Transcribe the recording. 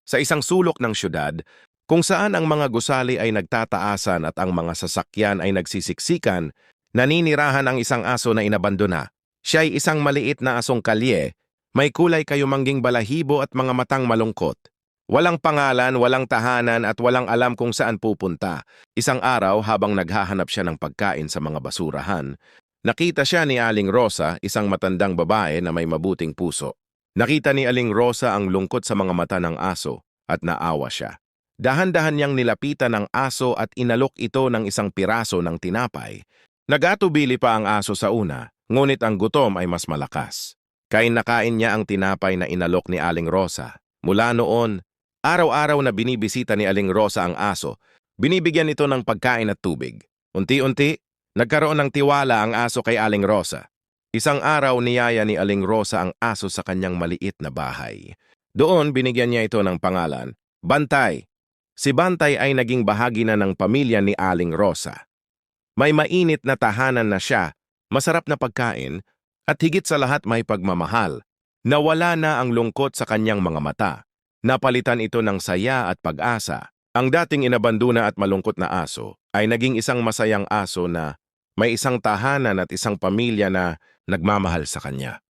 Sa isang sulok ng syudad, kung saan ang mga gusali ay nagtataasan at ang mga sasakyan ay nagsisiksikan, naninirahan ang isang aso na inabandona. Siya ay isang maliit na asong kalye, may kulay kayumangging balahibo at mga matang malungkot. Walang pangalan, walang tahanan at walang alam kung saan pupunta. Isang araw habang naghahanap siya ng pagkain sa mga basurahan, nakita siya ni Aling Rosa, isang matandang babae na may mabuting puso. Nakita ni Aling Rosa ang lungkot sa mga mata ng aso at naawa siya. Dahan-dahan niyang nilapitan ang aso at inalok ito ng isang piraso ng tinapay. Nagatubili pa ang aso sa una, ngunit ang gutom ay mas malakas. Kain na kain niya ang tinapay na inalok ni Aling Rosa. Mula noon, araw-araw na binibisita ni Aling Rosa ang aso, binibigyan ito ng pagkain at tubig. Unti-unti, nagkaroon ng tiwala ang aso kay Aling Rosa. Isang araw niyaya ni Aling Rosa ang aso sa kanyang maliit na bahay. Doon binigyan niya ito ng pangalan, Bantay. Si Bantay ay naging bahagi na ng pamilya ni Aling Rosa. May mainit na tahanan na siya, masarap na pagkain, at higit sa lahat may pagmamahal. Nawala na ang lungkot sa kanyang mga mata. Napalitan ito ng saya at pag-asa. Ang dating inabandona at malungkot na aso ay naging isang masayang aso na may isang tahanan at isang pamilya na nagmamahal sa kanya.